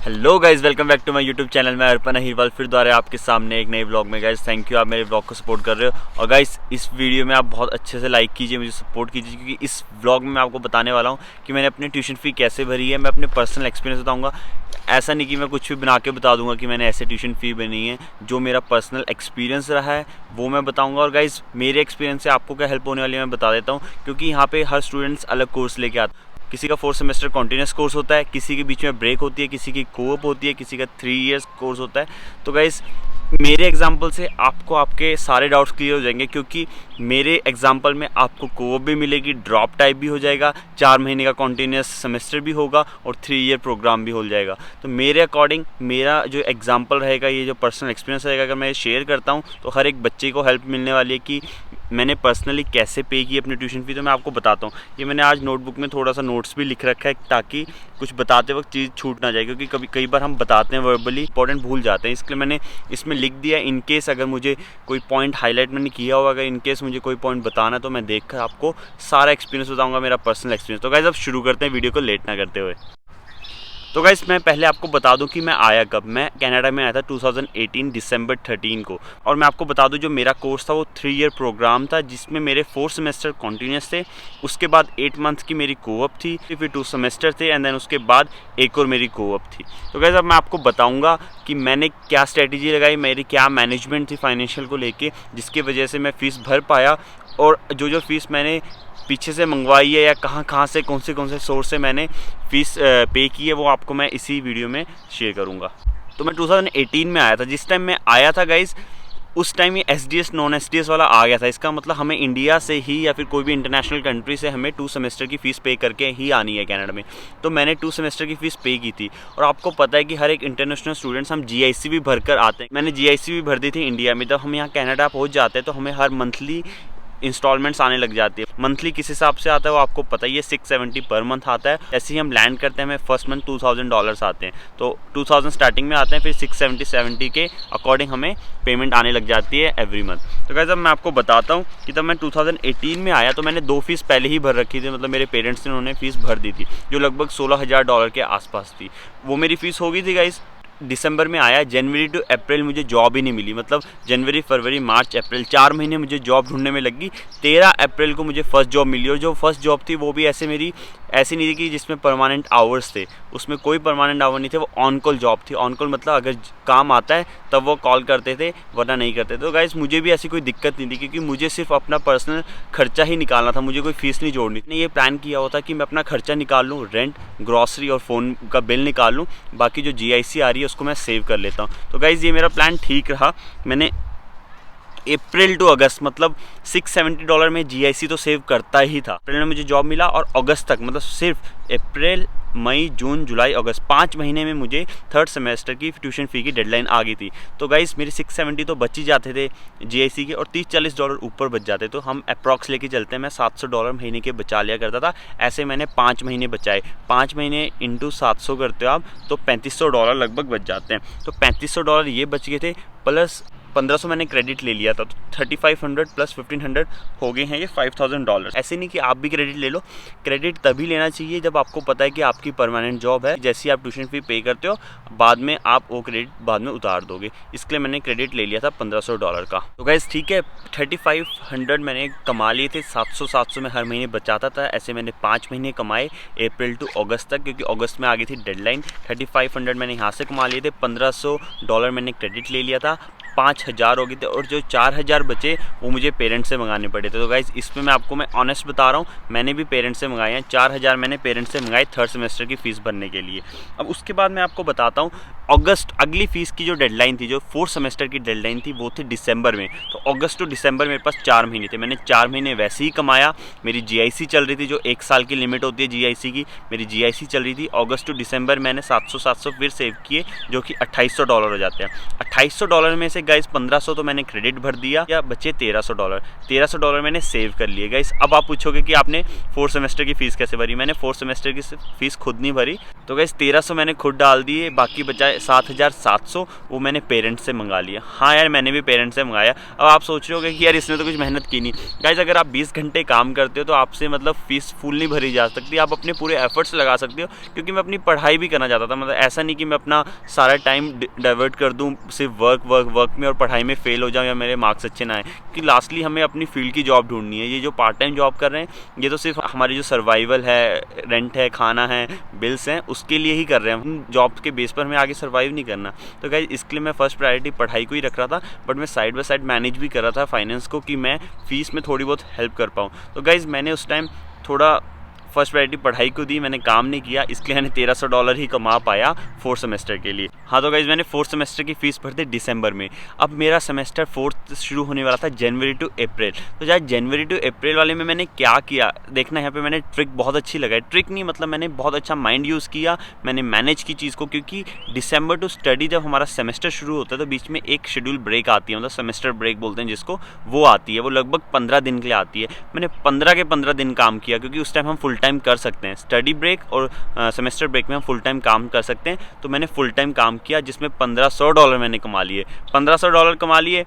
Hello guys, welcome back to my YouTube channel. मैं अर्पण अहिरवाल फिर दोबारा आपके सामने एक नए व्लॉग में। गाइज थैंक यू, आप मेरे व्लॉग को सपोर्ट कर रहे हो। और गाइज इस वीडियो में आप बहुत अच्छे से लाइक कीजिए, मुझे सपोर्ट कीजिए, क्योंकि इस व्लॉग में मैं आपको बताने वाला हूँ कि मैंने अपनी ट्यूशन फ़ी कैसे भरी है। मैं अपने पर्सनल एक्सपीरियंस बताऊँगा। ऐसा नहीं कि मैं कुछ भी बना के बता दूंगा कि मैंने ऐसे ट्यूशन फ़ी बनी है। जो मेरा पर्सनल एक्सपीरियंस रहा है वो मैं बताऊंगा। और गाइज मेरे एक्सपीरियंस से आपको क्या हेल्प होने वाली है मैं बता देता हूँ, क्योंकि यहाँ पे हर स्टूडेंट्स अलग कोर्स लेके आता है। किसी का 4 सेमेस्टर कॉन्टिन्यूस कोर्स होता है, किसी के बीच में ब्रेक होती है, किसी की कोअप होती है, किसी का 3 इयर्स कोर्स होता है। तो गाइस मेरे एग्जांपल से आपको आपके सारे डाउट्स क्लियर हो जाएंगे, क्योंकि मेरे एग्जांपल में आपको कोअप भी मिलेगी, ड्रॉप टाइप भी हो जाएगा, 4 महीने का कॉन्टिन्यूस सेमेस्टर भी होगा और 3 ईयर प्रोग्राम भी हो जाएगा। तो मेरे अकॉर्डिंग मेरा जो एग्जांपल रहेगा, ये जो पर्सनल एक्सपीरियंस रहेगा, अगर मैं शेयर करता हूँ तो हर एक बच्चे को हेल्प मिलने वाली है कि मैंने पर्सनली कैसे पे की अपनी ट्यूशन फ़ी। तो मैं आपको बताता हूँ। ये मैंने आज नोटबुक में थोड़ा सा नोट्स भी लिख रखा है, ताकि कुछ बताते वक्त चीज़ छूट ना जाए, क्योंकि कई बार हम बताते हैं वर्बली इंपॉर्टेंट भूल जाते हैं। इसलिए मैंने इसमें लिख दिया। इन केस अगर मुझे कोई पॉइंट हाईलाइट मैंने किया होगा, अगर इन केस मुझे कोई पॉइंट बताना है तो मैं देखकर आपको सारा एक्सपीरियंस बताऊँगा, मेरा पर्सनल एक्सपीरियंस। तो गाइस अब शुरू करते हैं वीडियो को लेट ना करते हुए। तो गाइस मैं पहले आपको बता दूं कि मैं आया कब। मैं कनाडा में आया था 2018 दिसंबर 13 को। और मैं आपको बता दूं जो मेरा कोर्स था वो 3 ईयर प्रोग्राम था, जिसमें मेरे 4 सेमेस्टर कॉन्टीन्यूस थे। उसके बाद 8 मंथ की मेरी कोअप थी, फिर 2 सेमेस्टर थे, एंड देन उसके बाद एक और मेरी कोअप थी। तो गाइस अब मैं आपको बताऊँगा कि मैंने क्या स्ट्रेटेजी लगाई, मेरी क्या मैनेजमेंट थी फाइनेंशियल को लेके, जिसकी वजह से मैं फ़ीस भर पाया। और जो फ़ीस मैंने पीछे से मंगवाई है या कहाँ से कौन से सोर्स से मैंने फ़ीस पे की है, वो आपको मैं इसी वीडियो में शेयर करूँगा। तो मैं 2018 में आया था। जिस टाइम मैं आया था गाइज़, उस टाइम ये SDS नॉन SDS वाला आ गया था। इसका मतलब हमें इंडिया से ही या फिर कोई भी इंटरनेशनल कंट्री से हमें 2 सेमेस्टर की फ़ीस पे करके ही आनी है कनाडा में। तो मैंने 2 सेमेस्टर की फ़ीस पे की थी। और आपको पता है कि हर एक इंटरनेशनल स्टूडेंट्स हम GIC भी भर कर आते हैं। मैंने GIC भी भर दी थी इंडिया में। जब हम यहाँ कनाडा पहुँच जाते हैं तो हमें हर मंथली इंस्टॉलमेंट्स आने लग जाती है। मंथली किस हिसाब से आता है वो आपको पता ही है, 670 पर मंथ आता है। जैसे ही हम लैंड करते हैं हमें फर्स्ट मंथ $2000 आते हैं। तो 2000 स्टार्टिंग में आते हैं, फिर 670 के अकॉर्डिंग हमें पेमेंट आने लग जाती है एवरी मंथ। तो गाइस अब मैं आपको बताता हूँ कि तब मैं 2018 में आया तो मैंने 2 फीस पहले ही भर रखी थी। मतलब मेरे पेरेंट्स ने उन्होंने फ़ीस भर दी थी, जो लगभग $16000 के आसपास थी। वो मेरी फ़ीस हो गई थी गाइस। दिसंबर में आया, जनवरी टू अप्रैल मुझे जॉब ही नहीं मिली। मतलब जनवरी, फरवरी, मार्च, अप्रैल 4 महीने मुझे जॉब ढूंढने में लगी। 13 अप्रैल को मुझे फर्स्ट जॉब मिली। और जो फर्स्ट जॉब थी वो भी ऐसी नहीं थी कि जिसमें परमानेंट आवर्स थे। उसमें कोई परमानेंट आवर नहीं थे, वो ऑन कॉल जॉब थी। ऑन कॉल मतलब अगर काम आता है तब वो कॉल करते थे, वरना नहीं करते। तो गाइस मुझे भी ऐसी कोई दिक्कत नहीं थी, क्योंकि मुझे सिर्फ अपना पर्सनल खर्चा ही निकालना था, मुझे कोई फ़ीस नहीं जोड़नी। मैंने ये प्लान किया हुआ था कि मैं अपना खर्चा निकाल लूँ, रेंट, ग्रॉसरी और फ़ोन का बिल निकाल लूँ, बाकी जो GIC आ रही है उसको मैं सेव कर लेता हूँ। तो गाइस ये मेरा प्लान ठीक रहा। मैंने अप्रैल टू अगस्त मतलब $670 में GIC तो सेव करता ही था। अप्रैल में मुझे जॉब मिला और अगस्त तक, मतलब सिर्फ अप्रैल, मई, जून, जुलाई, अगस्त 5 महीने में मुझे 3rd सेमेस्टर की ट्यूशन फ़ी की डेडलाइन आ गई थी। तो गाइस मेरे 670 तो बच ही जाते थे GIC के, और $30-40 ऊपर बच जाते। तो हम अप्रॉक्स लेके चलते हैं, मैं $700 महीने के बचा लिया करता था। ऐसे मैंने 5 महीने बचाए। 5 महीने इंटू 700 करते हो आप तो $3500 लगभग बच जाते हैं। तो $3500 ये बच गए थे, प्लस 1500 मैंने क्रेडिट ले लिया था। तो 3500 प्लस 1500 हो गए हैं ये $5000। ऐसे नहीं कि आप भी क्रेडिट ले लो। क्रेडिट तभी लेना चाहिए जब आपको पता है कि आपकी परमानेंट जॉब है। जैसे ही आप ट्यूशन फ़ी पे करते हो, बाद में आप वो क्रेडिट बाद में उतार दोगे। इसके लिए मैंने क्रेडिट ले लिया था $1500 का। तो गाइस ठीक है, 3500 मैंने कमा लिए थे। 700 में हर महीने बचाता था। ऐसे मैंने 5 महीने कमाए, अप्रैल टू अगस्त तक, क्योंकि अगस्त में आ गई थी डेडलाइन। 3500 मैंने यहाँ से कमा लिए थे। $1500 मैंने क्रेडिट ले लिया था। 5000 हो गए थे, और जो 4000 बचे वो मुझे पेरेंट्स से मंगाने पड़े थे। तो गाइज़ इसमें मैं ऑनेस्ट बता रहा हूँ, मैंने भी पेरेंट्स से मंगाए हैं। 4000 मैंने पेरेंट्स से मंगाए 3rd सेमेस्टर की फ़ीस भरने के लिए। अब उसके बाद मैं आपको बताता हूँ, अगस्त अगली फ़ीस की जो डेडलाइन थी, जो 4th सेमेस्टर की डेडलाइन थी, वो थी दिसंबर में। तो अगस्त टू दिसंबर मेरे पास 4 महीने थे। मैंने 4 महीने वैसे ही कमाया। मेरी GIC चल रही थी, जो 1 साल की लिमिट होती है GIC की, मेरी GIC चल रही थी। अगस्त टू दिसंबर मैंने 700 फिर सेव किए, जो कि $2800 हो जाते हैं। $2800 में से गाइस 1500 तो मैंने क्रेडिट भर दिया, या बचे $1300। $1300 मैंने सेव कर लिए गाइस। अब आप पूछोगे कि आपने 4 सेमेस्टर की फ़ीस कैसे भरी? मैंने 4 सेमेस्टर की फ़ीस खुद नहीं भरी। तो गाइस 1300 मैंने खुद डाल दिए, बाकी बचा 7700 वो मैंने पेरेंट्स से मंगा लिया। हाँ यार, मैंने भी पेरेंट्स से मंगाया। अब आप सोच रहे हो कि यार इसने तो कुछ मेहनत की नहीं। गाइस अगर आप 20 घंटे काम करते हो तो आपसे मतलब फ़ीस फुल नहीं भरी जा सकती, आप अपने पूरे एफर्ट्स लगा सकते हो। क्योंकि मैं अपनी पढ़ाई भी करना चाहता था, मतलब ऐसा नहीं कि मैं अपना सारा टाइम डाइवर्ट कर दूं सिर्फ वर्क में और पढ़ाई में फेल हो जाऊं या मेरे मार्क्स अच्छे ना आए। कि लास्टली हमें अपनी फील्ड की जॉब ढूंढनी है। ये जो पार्ट टाइम जॉब कर रहे हैं ये तो सिर्फ हमारी जो सर्वाइवल है, रेंट है, खाना है, बिल्स हैं, उसके लिए ही कर रहे हैं। हम जॉब के बेस पर हमें आगे सर्वाइव नहीं करना। तो गाइस इसके लिए मैं फर्स्ट प्रायोरिटी पढ़ाई को ही रख रहा था, बट मैं साइड बाय साइड मैनेज भी कर रहा था फाइनेंस को कि मैं फीस में थोड़ी बहुत हेल्प कर पाऊँ। तो गाइस मैंने उस टाइम थोड़ा फर्स्ट प्रायोरिटी पढ़ाई को दी, मैंने काम नहीं किया, इसलिए मैंने $1300 ही कमा पाया 4 सेमेस्टर के लिए। हाँ तो गाइस मैंने 4 सेमेस्टर की फ़ीस भर दी दिसंबर में। अब मेरा सेमेस्टर 4th शुरू होने वाला था जनवरी टू अप्रैल। तो यार जनवरी टू अप्रैल वाले में मैंने क्या किया देखना, यहाँ पे मैंने ट्रिक बहुत अच्छी लगाई। ट्रिक नहीं मतलब मैंने बहुत अच्छा माइंड यूज़ किया, मैंने मैनेज की चीज़ को। क्योंकि दिसंबर टू स्टडी जब हमारा सेमेस्टर शुरू होता है तो बीच में एक शेड्यूल ब्रेक आती है, मतलब सेमेस्टर ब्रेक बोलते हैं जिसको, वो आती है। वो लगभग 15 दिन के लिए आती है। मैंने 15 के 15 दिन काम किया, क्योंकि उस टाइम हम फुल टाइम कर सकते हैं। स्टडी ब्रेक और सेमेस्टर ब्रेक में हम फुल टाइम काम कर सकते हैं। तो मैंने फुल टाइम काम किया, जिसमें $1500 मैंने कमा लिए। $1500 कमा लिए।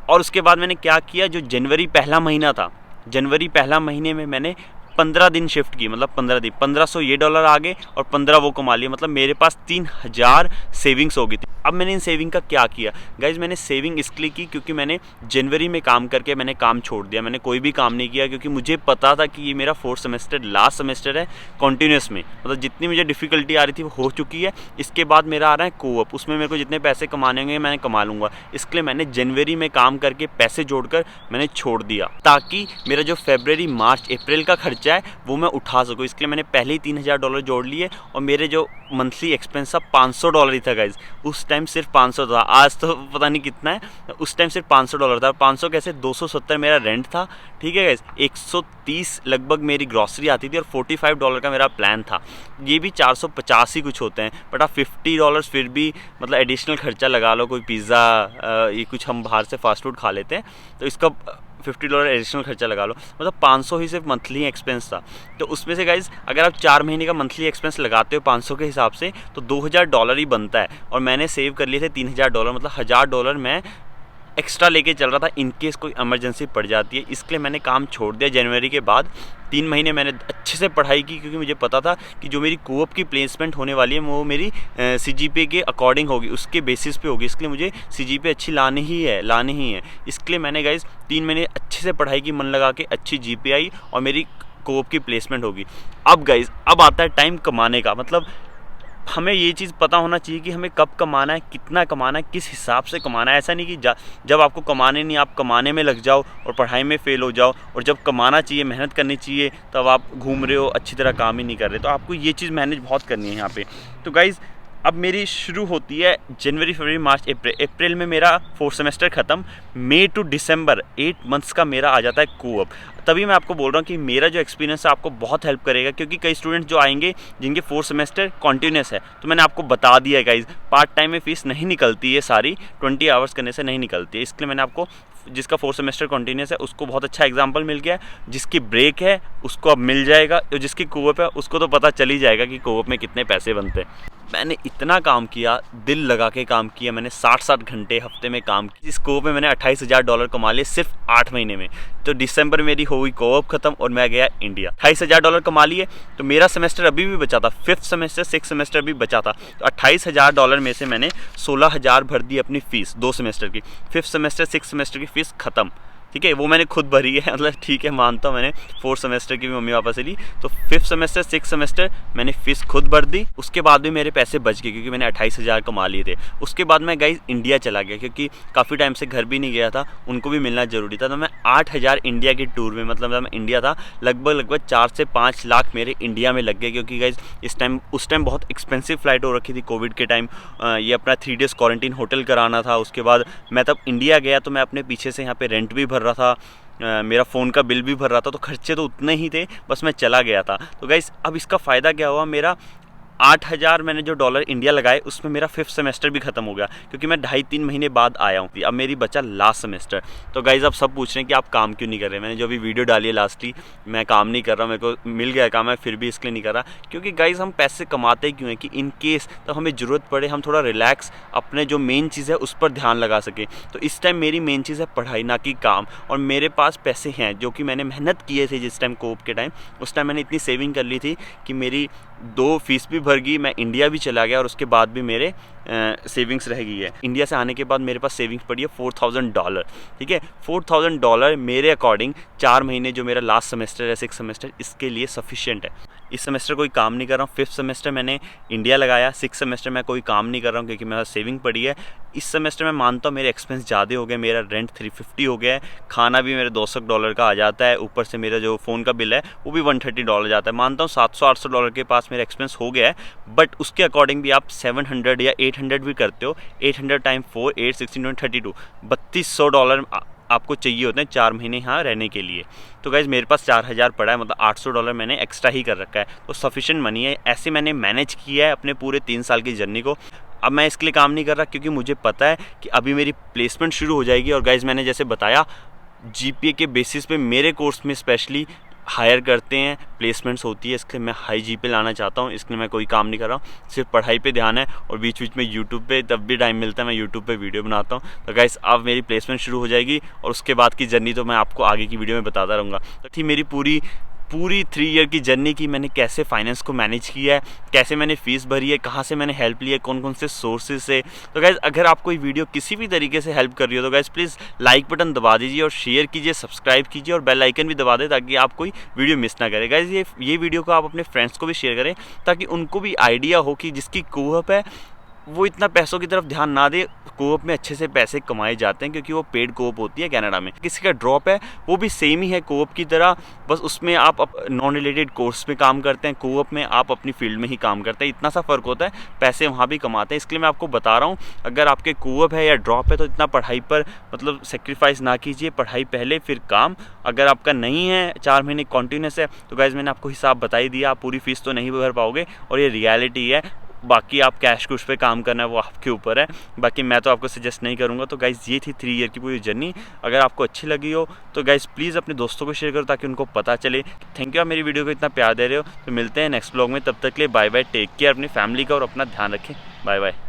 और उसके बाद मैंने क्या किया, जो जनवरी पहला महीना था, जनवरी पहला महीने में मैंने 15 दिन शिफ्ट की, मतलब 15 दिन, $1500 ये डॉलर आ गए और 15 वो कमा लिए। मतलब मेरे पास 3000 सेविंग्स हो गई थी। अब मैंने इन सेविंग का क्या किया गाइज, मैंने सेविंग इसलिए की क्योंकि मैंने जनवरी में काम करके मैंने काम छोड़ दिया। मैंने कोई भी काम नहीं किया क्योंकि मुझे पता था कि ये मेरा 4th सेमेस्टर लास्ट सेमेस्टर है कॉन्टीन्यूस में। मतलब जितनी मुझे डिफिकल्टी आ रही थी वो हो चुकी है। इसके बाद मेरा आ रहा है कोऑप, उसमें मेरे को जितने पैसे कमाने होंगे मैं कमा लूँगा। इसलिए मैंने जनवरी में काम करके पैसे जोड़कर मैंने छोड़ दिया, ताकि मेरा जो फरवरी, मार्च, अप्रैल का खर्चा है वो मैं उठा सकूँ। इसलिए मैंने पहले ही $3000 जोड़ लिए। और मेरे जो मंथली एक्सपेंस था $500 ही था गाइज। उस टाइम सिर्फ 500 था, आज तो पता नहीं कितना है। उस टाइम सिर्फ $500 था। 500 कैसे, 270 मेरा रेंट था, ठीक है गाइज। 130 लगभग मेरी ग्रॉसरी आती थी और $45 का मेरा प्लान था। ये भी 450 ही कुछ होते हैं, बट आप $50 फिर भी मतलब एडिशनल खर्चा लगा लो। कोई पिज़्ज़ा, ये कुछ हम बाहर से फास्ट फूड खा लेते हैं तो इसका $50 एडिशनल खर्चा लगा लो। मतलब 500 ही सिर्फ मंथली एक्सपेंस था। तो उसमें से गाइज अगर आप 4 महीने का मंथली एक्सपेंस लगाते हो 500 के हिसाब से तो $2000 ही बनता है। और मैंने सेव कर लिए थे $3000, मतलब $1000 मैं एक्स्ट्रा लेके चल रहा था इन केस कोई इमरजेंसी पड़ जाती है। इसलिए मैंने काम छोड़ दिया। जनवरी के बाद 3 महीने मैंने अच्छे से पढ़ाई की, क्योंकि मुझे पता था कि जो मेरी कोऑप की प्लेसमेंट होने वाली है वो मेरी CGPA के अकॉर्डिंग होगी, उसके बेसिस पे होगी। इसलिए मुझे CGPA अच्छी लानी ही है। इसलिए मैंने गाइज 3 महीने अच्छे से पढ़ाई की, मन लगा के, अच्छी GPA आई और मेरी कोऑप की प्लेसमेंट होगी। अब गाइज अब आता है टाइम कमाने का। मतलब हमें ये चीज़ पता होना चाहिए कि हमें कब कमाना है, कितना कमाना है, किस हिसाब से कमाना है। ऐसा नहीं कि जब आपको कमाने नहीं, आप कमाने में लग जाओ और पढ़ाई में फेल हो जाओ, और जब कमाना चाहिए, मेहनत करनी चाहिए, तब आप घूम रहे हो, अच्छी तरह काम ही नहीं कर रहे। तो आपको ये चीज़ मैनेज बहुत करनी है यहाँ पे। तो गाइज़ अब मेरी शुरू होती है जनवरी, फरवरी, मार्च, अप्रैल में मेरा 4th सेमेस्टर ख़त्म। मई टू दिसंबर 8 मंथ्स का मेरा आ जाता है कोऑप। तभी मैं आपको बोल रहा हूँ कि मेरा जो एक्सपीरियंस है आपको बहुत हेल्प करेगा, क्योंकि कई स्टूडेंट्स जो आएंगे जिनके 4th सेमेस्टर कॉन्टीन्यूस है, तो मैंने आपको बता दिया है गाइज, पार्ट टाइम में फ़ीस नहीं निकलती है, सारी 20 आवर्स करने से नहीं निकलती है। इसलिए मैंने आपको, जिसका 4th सेमेस्टर कॉन्टीन्यूस है उसको बहुत अच्छा एग्जाम्पल मिल गया। जिसकी ब्रेक है उसको अब मिल जाएगा, और जिसकी कोऑप है उसको तो पता चल ही जाएगा कि कोऑप में कितने पैसे बनते हैं। मैंने इतना काम किया, दिल लगा के काम किया, मैंने 60-60 घंटे हफ्ते में काम किया। इस कोऑप में मैंने $28,000 कमा लिए सिर्फ 8 महीने में। तो दिसंबर मेरी हो गई कोऑप ख़त्म और मैं गया इंडिया। $28,000 कमा लिए। तो मेरा सेमेस्टर अभी भी बचा था, 5th सेमेस्टर, 6th सेमेस्टर भी बचा था। तो $28,000 में से मैंने 16,000 भर दी अपनी फ़ीस 2 सेमेस्टर की। 5th सेमेस्टर, 6th सेमेस्टर की फ़ीस ख़त्म, ठीक है। वो मैंने खुद भरी है, मतलब ठीक है, मानता हूँ मैंने 4th सेमेस्टर की भी मम्मी पापा से ली। तो 5th सेमेस्टर, 6th सेमेस्टर मैंने फ़ीस खुद भर दी। उसके बाद भी मेरे पैसे बच गए, क्योंकि मैंने 28,000 कमा लिए थे। उसके बाद मैं गाइस इंडिया चला गया, क्योंकि काफ़ी टाइम से घर भी नहीं गया था, उनको भी मिलना ज़रूरी था। तो मैं 8,000 इंडिया के टूर में, मतलब मैं इंडिया था, लगभग 4 से 5 लाख मेरे इंडिया में लग गए। क्योंकि गाइस उस टाइम बहुत एक्सपेंसिव फ़्लाइट हो रखी थी कोविड के टाइम। ये अपना 3 डेज़ क्वारंटीन होटल कराना था। उसके बाद मैं तब इंडिया गया तो मैं अपने पीछे से यहाँ पे रेंट भी भर रहा था, मेरा फ़ोन का बिल भी भर रहा था। तो खर्चे तो उतने ही थे, बस मैं चला गया था। तो गाइस अब इसका फ़ायदा क्या हुआ, मेरा $8,000 मैंने जो डॉलर इंडिया लगाए उसमें मेरा 5th सेमेस्टर भी खत्म हो गया, क्योंकि मैं 2.5-3 महीने बाद आया हूँ। अब मेरी बचा लास्ट सेमेस्टर। तो गाइज अब सब पूछ रहे हैं कि आप काम क्यों नहीं कर रहे। मैंने जो अभी वीडियो डाली है लास्टली, मैं काम नहीं कर रहा, मेरे को मिल गया काम है फिर भी इसके लिए नहीं कर रहा, क्योंकि गाइज हम पैसे कमाते क्यों हैं कि इन केस तो हमें ज़रूरत पड़े हम थोड़ा रिलैक्स अपने जो मेन चीज़ है उस पर ध्यान लगा सकें। तो इस टाइम मेरी मेन चीज़ है पढ़ाई, ना कि काम। और मेरे पास पैसे हैं जो कि मैंने मेहनत किए थे जिस टाइम कोप के टाइम, उस टाइम मैंने इतनी सेविंग कर ली थी कि मेरी 2 फीस भी भर गई, मैं इंडिया भी चला गया और उसके बाद भी मेरे सेविंग्स रह गई है। इंडिया से आने के बाद मेरे पास सेविंग्स पड़ी है $4,000। ठीक है, $4,000 मेरे अकॉर्डिंग 4 महीने जो मेरा लास्ट सेमेस्टर है 6th सेमेस्टर, इसके लिए सफिशिएंट है। इस सेमेस्टर कोई काम नहीं कर रहा हूँ, 5th सेमेस्टर मैंने इंडिया लगाया, 6th सेमेस्टर मैं कोई काम नहीं कर रहा हूँ क्योंकि मेरा सेविंग पड़ी है। इस सेमेस्टर मैं मानता हूँ मेरे एक्सपेंस ज़्यादा हो गए, मेरा रेंट 350 हो गया है, खाना भी मेरे $200 का आ जाता है, ऊपर से मेरा जो फ़ोन का बिल है वो भी $130 जाता है। मानता हूँ $700-800 के पास मेरा एक्सपेंस हो गया है, बट उसके अकॉर्डिंग भी आप 700 या 800 भी करते हो। 800 × 4 8 16 32 $3,200 आपको चाहिए होते हैं 4 महीने यहाँ रहने के लिए। तो गाइज़ मेरे पास 4,000 पड़ा है, मतलब $800 मैंने एक्स्ट्रा ही कर रखा है, तो सफिशिएंट मनी है। ऐसे मैंने मैनेज किया है अपने पूरे 3 साल की जर्नी को। अब मैं इसके लिए काम नहीं कर रहा क्योंकि मुझे पता है कि अभी मेरी प्लेसमेंट शुरू हो जाएगी। और गाइज़ मैंने जैसे बताया GPA के बेसिस पे मेरे कोर्स में स्पेशली हायर करते हैं, प्लेसमेंट्स होती है, इसलिए मैं हाई GPA लाना चाहता हूँ। इसलिए मैं कोई काम नहीं कर रहा हूँ, सिर्फ पढ़ाई पे ध्यान है। और बीच बीच में यूट्यूब पे जब भी टाइम मिलता है मैं यूट्यूब पे वीडियो बनाता हूँ। तो गाइस अब मेरी प्लेसमेंट शुरू हो जाएगी और उसके बाद की जर्नी तो मैं आपको आगे की वीडियो में बताता रहूँगा। तो थी मेरी पूरी 3 ईयर की जर्नी की, मैंने कैसे फाइनेंस को मैनेज किया है, कैसे मैंने फ़ीस भरी है, कहाँ से मैंने हेल्प ली है, कौन कौन से सोर्सेज से। तो गाइज़ अगर आपको ये वीडियो किसी भी तरीके से हेल्प कर रही हो तो गाइज़ प्लीज़ लाइक बटन दबा दीजिए और शेयर कीजिए, सब्सक्राइब कीजिए और बेल आइकन भी दबा दें ताकि आप कोई वीडियो मिस ना करें। गाइज़ ये वीडियो को आप अपने फ्रेंड्स को भी शेयर करें ताकि उनको भी आइडिया हो कि जिसकी कोऑप है वो इतना पैसों की तरफ ध्यान ना दे। कोऑप में अच्छे से पैसे कमाए जाते हैं क्योंकि वो पेड कोऑप होती है कनाडा में। किसी का ड्रॉप है वो भी सेम ही है कोऑप की तरह, बस उसमें आप नॉन रिलेटेड कोर्स पे काम करते हैं, कोऑप में आप अपनी फील्ड में ही काम करते हैं। इतना सा फ़र्क होता है, पैसे वहाँ भी कमाते हैं। इसलिए मैं आपको बता रहा हूँ अगर आपके कोऑप है या ड्रॉप है तो इतना पढ़ाई पर मतलब सेक्रीफाइस ना कीजिए, पढ़ाई पहले फिर काम। अगर आपका नहीं है 4 महीने कॉन्टीन्यूस है तो गाइज़ मैंने आपको हिसाब बता ही दिया, आप पूरी फीस तो नहीं भर पाओगे और ये रियलिटी है। बाकी आप कैश कुश पे काम करना है वो आपके ऊपर है, बाकी मैं तो आपको सजेस्ट नहीं करूँगा। तो गाइज़ ये थी 3 ईयर की पूरी जर्नी। अगर आपको अच्छी लगी हो तो गाइज़ प्लीज़ अपने दोस्तों को शेयर करो ताकि उनको पता चले। थैंक यू आप मेरी वीडियो को इतना प्यार दे रहे हो। तो मिलते हैं नेक्स्ट व्लॉग में, तब तक के लिए बाय बाय, टेक केयर, अपनी फैमिली का और अपना ध्यान रखें। Bye bye.